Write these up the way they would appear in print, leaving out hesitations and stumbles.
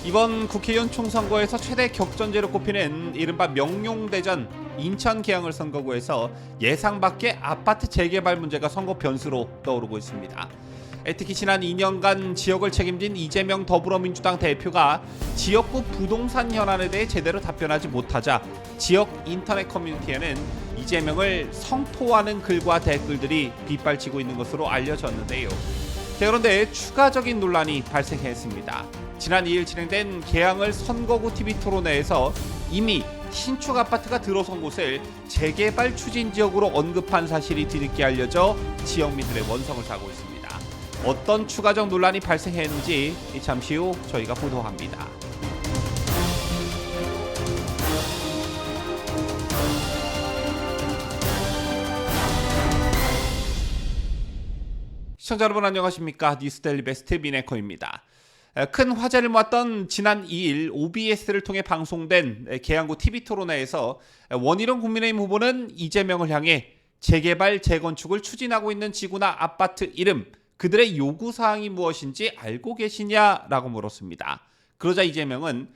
이번 국회의원 총선거에서 최대 격전제로 꼽히는 이른바 명룡대전 인천 계양을 선거구에서 예상 밖의 아파트 재개발 문제가 선거 변수로 떠오르고 있습니다. 특히 지난 2년간 지역을 책임진 이재명 더불어민주당 대표가 지역구 부동산 현안에 대해 제대로 답변하지 못하자 지역 인터넷 커뮤니티에는 이재명을 성토하는 글과 댓글들이 빗발치고 있는 것으로 알려졌는데요. 그런데 추가적인 논란이 발생했습니다. 지난 2일 진행된 계양을 선거구 TV 토론회에서 이미 신축 아파트가 들어선 곳을 재개발 추진 지역으로 언급한 사실이 뒤늦게 알려져 지역민들의 원성을 사고 있습니다. 어떤 추가적 논란이 발생했는지 잠시 후 저희가 보도합니다. 시청자 여러분 안녕하십니까? 뉴스데일리 베스트 미네커입니다. 큰 화제를 모았던 지난 2일 OBS를 통해 방송된 계양구 TV 토론회에서 원희룡 국민의힘 후보는 이재명을 향해 재개발 재건축을 추진하고 있는 지구나 아파트 이름, 그들의 요구사항이 무엇인지 알고 계시냐라고 물었습니다. 그러자 이재명은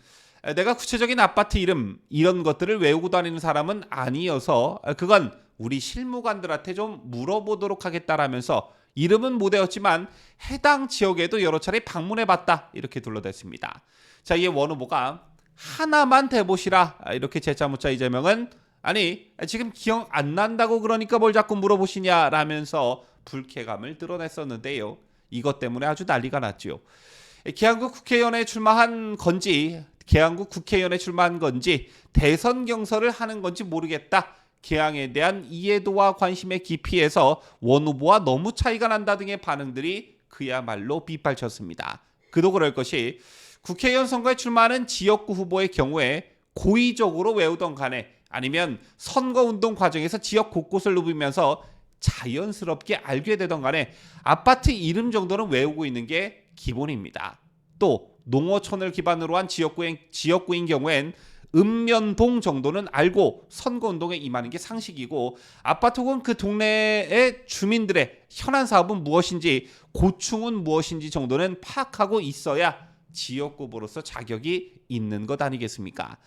내가 구체적인 아파트 이름 이런 것들을 외우고 다니는 사람은 아니어서 그건 우리 실무관들한테 좀 물어보도록 하겠다라면서 이름은 못 외웠지만 해당 지역에도 여러 차례 방문해봤다 이렇게 둘러댔습니다. 자, 이에 원 후보가 하나만 대보시라 이렇게 재짜묻자 이재명은 아니 지금 기억 안 난다고 그러니까 뭘 자꾸 물어보시냐라면서 불쾌감을 드러냈었는데요. 이것 때문에 아주 난리가 났죠. 계양구 국회의원에 출마한 건지 대선 경선을 하는 건지 모르겠다. 계양에 대한 이해도와 관심의 깊이에서 원 후보와 너무 차이가 난다 등의 반응들이 그야말로 빗발쳤습니다. 그도 그럴 것이 국회의원 선거에 출마하는 지역구 후보의 경우에 고의적으로 외우던 간에 아니면 선거운동 과정에서 지역 곳곳을 누비면서 자연스럽게 알게 되던 간에 아파트 이름 정도는 외우고 있는 게 기본입니다. 또 농어촌을 기반으로 한 지역구인 경우엔 읍면동 정도는 알고 선거운동에 임하는 게 상식이고 아파트 혹은 그 동네의 주민들의 현안 사업은 무엇인지 고충은 무엇인지 정도는 파악하고 있어야 지역구로서 자격이 있는 것 아니겠습니까?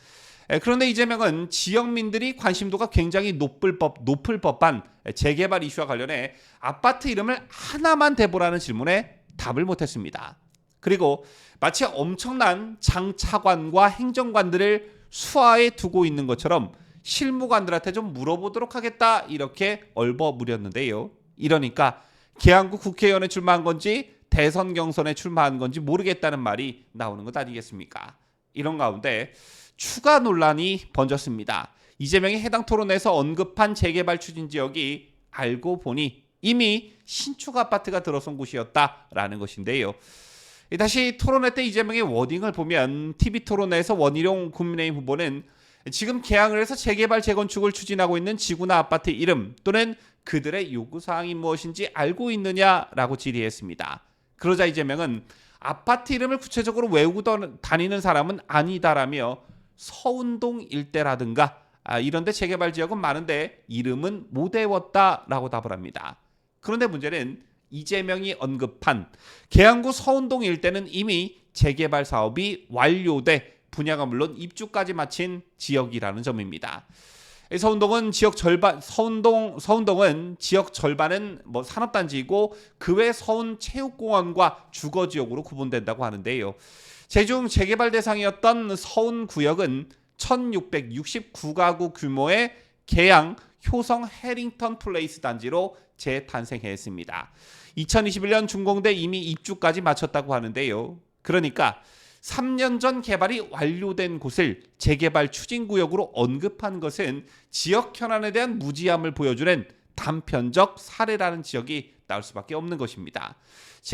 그런데 이재명은 지역민들이 관심도가 굉장히 높을 법한 재개발 이슈와 관련해 아파트 이름을 하나만 대보라는 질문에 답을 못했습니다. 그리고 마치 엄청난 장차관과 행정관들을 수하에 두고 있는 것처럼 실무관들한테 좀 물어보도록 하겠다 이렇게 얼버무렸는데요. 이러니까 계양구 국회의원에 출마한 건지 대선 경선에 출마한 건지 모르겠다는 말이 나오는 것 아니겠습니까? 이런 가운데 추가 논란이 번졌습니다. 이재명이 해당 토론에서 언급한 재개발 추진 지역이 알고 보니 이미 신축 아파트가 들어선 곳이었다라는 것인데요. 다시 토론회 때 이재명의 워딩을 보면 TV 토론회에서 원희룡 국민의힘 후보는 지금 계양을 해서 재개발 재건축을 추진하고 있는 지구나 아파트 이름 또는 그들의 요구사항이 무엇인지 알고 있느냐라고 질의했습니다. 그러자 이재명은 아파트 이름을 구체적으로 외우고 다니는 사람은 아니다라며 서운동 일대라든가 이런 데 재개발 지역은 많은데 이름은 못 외웠다라고 답을 합니다. 그런데 문제는 이재명이 언급한 계양구 서운동 일대는 이미 재개발 사업이 완료돼 분양은 물론 입주까지 마친 지역이라는 점입니다. 서운동은 지역 절반은 산업단지이고 그 외 서운 체육공원과 주거지역으로 구분된다고 하는데요. 제중 재개발 대상이었던 서운 구역은 1669가구 규모의 계양 효성 해링턴 플레이스 단지로 재탄생했습니다. 2021년 준공돼 이미 입주까지 마쳤다고 하는데요. 그러니까 3년 전 개발이 완료된 곳을 재개발 추진구역으로 언급한 것은 지역 현안에 대한 무지함을 보여주는 단편적 사례라는 지적이 나올 수밖에 없는 것입니다.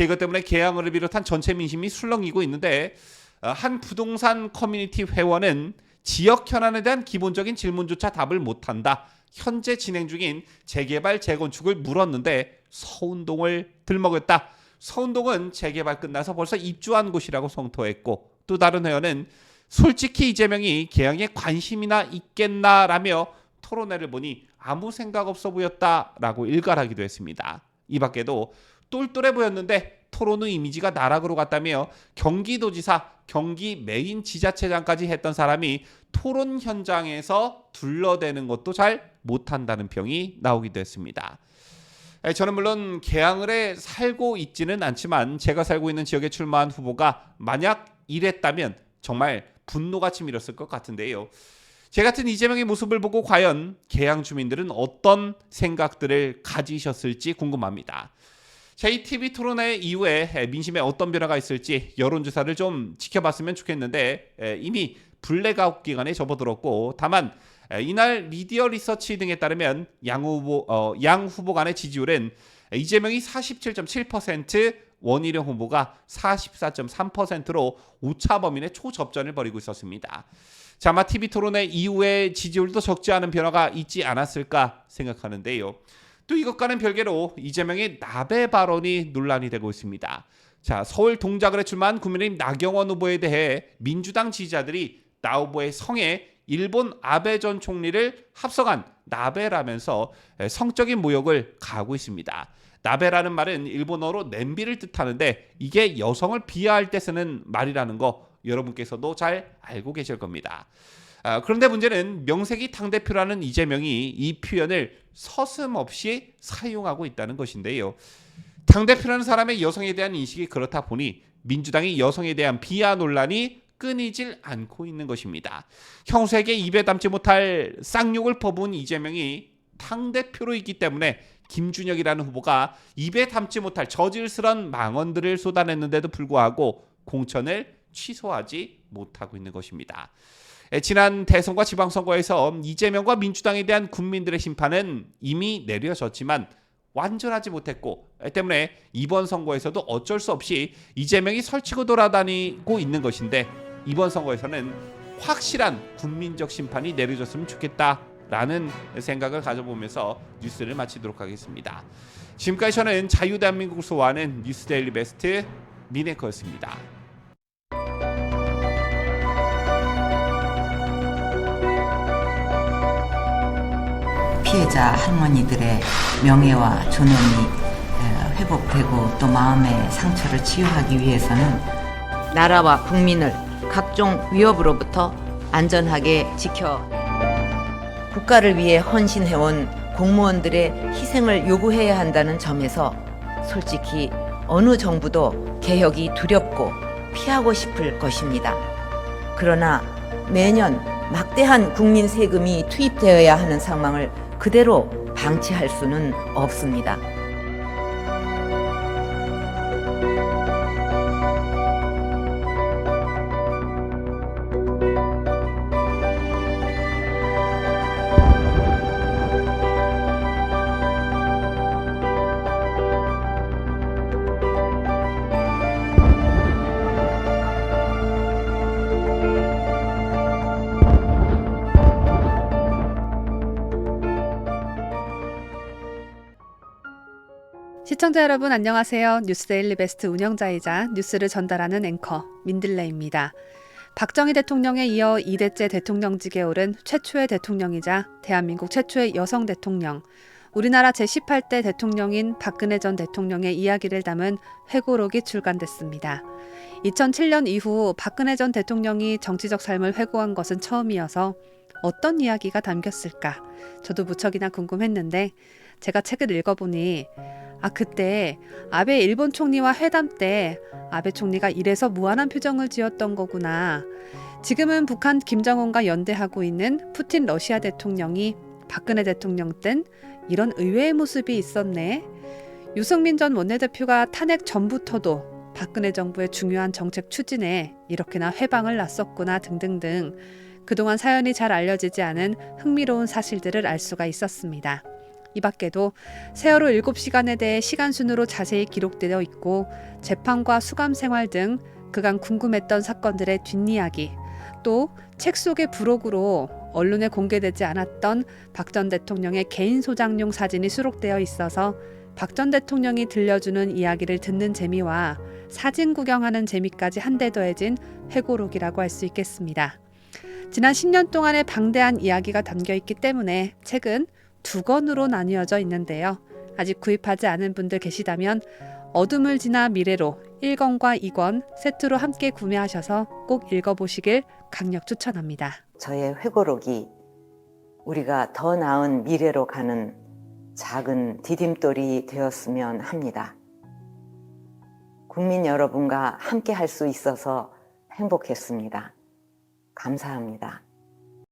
이것 때문에 계양을 비롯한 전체 민심이 술렁이고 있는데 한 부동산 커뮤니티 회원은 지역 현안에 대한 기본적인 질문조차 답을 못한다. 현재 진행 중인 재개발 재건축을 물었는데 서운동을 들먹였다. 서운동은 재개발 끝나서 벌써 입주한 곳이라고 성토했고 또 다른 회원은 솔직히 이재명이 계양에 관심이나 있겠나라며 토론회를 보니 아무 생각 없어 보였다라고 일갈하기도 했습니다. 이 밖에도 똘똘해 보였는데 토론 후 이미지가 나락으로 갔다며 경기도지사 경기 메인 지자체장까지 했던 사람이 토론 현장에서 둘러대는 것도 잘 못한다는 평이 나오기도 했습니다. 저는 물론 개항을에 살고 있지는 않지만 제가 살고 있는 지역에 출마한 후보가 만약 이랬다면 정말 분노가 치밀었을 것 같은데요. 제 같은 이재명의 모습을 보고 과연 개항 주민들은 어떤 생각들을 가지셨을지 궁금합니다. 제 TV 토론회 이후에 민심에 어떤 변화가 있을지 여론조사를 좀 지켜봤으면 좋겠는데 이미 블랙아웃 기간에 접어들었고, 다만 이날 미디어 리서치 등에 따르면 양 후보 간의 지지율은 이재명이 47.7%, 원희룡 후보가 44.3%로 오차 범위의 초접전을 벌이고 있었습니다. 자, 아마 TV 토론회 이후에 지지율도 적지 않은 변화가 있지 않았을까 생각하는데요. 또 이것과는 별개로 이재명의 나배 발언이 논란이 되고 있습니다. 자, 서울 동작을에 출마한 국민의힘 나경원 후보에 대해 민주당 지지자들이 나 후보의 성에 일본 아베 전 총리를 합성한 나베라면서 성적인 모욕을 가하고 있습니다. 나베라는 말은 일본어로 냄비를 뜻하는데 이게 여성을 비하할 때 쓰는 말이라는 거 여러분께서도 잘 알고 계실 겁니다. 그런데 문제는 명색이 당대표라는 이재명이 이 표현을 서슴없이 사용하고 있다는 것인데요. 당대표라는 사람의 여성에 대한 인식이 그렇다 보니 민주당이 여성에 대한 비하 논란이 끊이질 않고 있는 것입니다. 형수에게 입에 담지 못할 쌍욕을 퍼부은 이재명이 당대표로 있기 때문에 김준혁이라는 후보가 입에 담지 못할 저질스런 망언들을 쏟아냈는데도 불구하고 공천을 취소하지 못하고 있는 것입니다. 지난 대선과 지방선거에서 이재명과 민주당에 대한 국민들의 심판은 이미 내려졌지만 완전하지 못했고, 때문에 이번 선거에서도 어쩔 수 없이 이재명이 설치고 돌아다니고 있는 것인데, 이번 선거에서는 확실한 국민적 심판이 내려졌으면 좋겠다라는 생각을 가져보면서 뉴스를 마치도록 하겠습니다. 지금까지 저는 자유대한민국을 소화하는 뉴스데일리 베스트 민앵커였습니다. 피해자 할머니들의 명예와 존엄이 회복되고 또 마음의 상처를 치유하기 위해서는 나라와 국민을 각종 위협으로부터 안전하게 지켜 국가를 위해 헌신해온 공무원들의 희생을 요구해야 한다는 점에서 솔직히 어느 정부도 개혁이 두렵고 피하고 싶을 것입니다. 그러나 매년 막대한 국민 세금이 투입되어야 하는 상황을 그대로 방치할 수는 없습니다. 시청자 여러분 안녕하세요. 뉴스데일리 베스트 운영자이자 뉴스를 전달하는 앵커 민들레입니다. 박정희 대통령에 이어 2대째 대통령직에 오른 최초의 대통령이자 대한민국 최초의 여성 대통령, 우리나라 제18대 대통령인 박근혜 전 대통령의 이야기를 담은 회고록이 출간됐습니다. 2007년 이후 박근혜 전 대통령이 정치적 삶을 회고한 것은 처음이어서 어떤 이야기가 담겼을까? 저도 무척이나 궁금했는데 제가 책을 읽어보니 그때 아베 일본 총리와 회담 때 아베 총리가 이래서 무한한 표정을 지었던 거구나. 지금은 북한 김정은과 연대하고 있는 푸틴 러시아 대통령이 박근혜 대통령 땐 이런 의외의 모습이 있었네. 유승민 전 원내대표가 탄핵 전부터도 박근혜 정부의 중요한 정책 추진에 이렇게나 회방을 놨었구나 등등등 그동안 사연이 잘 알려지지 않은 흥미로운 사실들을 알 수가 있었습니다. 이 밖에도 세월호 7시간에 대해 시간순으로 자세히 기록되어 있고 재판과 수감 생활 등 그간 궁금했던 사건들의 뒷이야기, 또 책 속의 부록으로 언론에 공개되지 않았던 박 전 대통령의 개인 소장용 사진이 수록되어 있어서 박 전 대통령이 들려주는 이야기를 듣는 재미와 사진 구경하는 재미까지 한데 더해진 회고록이라고 할 수 있겠습니다. 지난 10년 동안의 방대한 이야기가 담겨 있기 때문에 책은 2권으로 나뉘어져 있는데요. 아직 구입하지 않은 분들 계시다면 어둠을 지나 미래로 1권과 2권 세트로 함께 구매하셔서 꼭 읽어보시길 강력 추천합니다. 저의 회고록이 우리가 더 나은 미래로 가는 작은 디딤돌이 되었으면 합니다. 국민 여러분과 함께 할 수 있어서 행복했습니다. 감사합니다.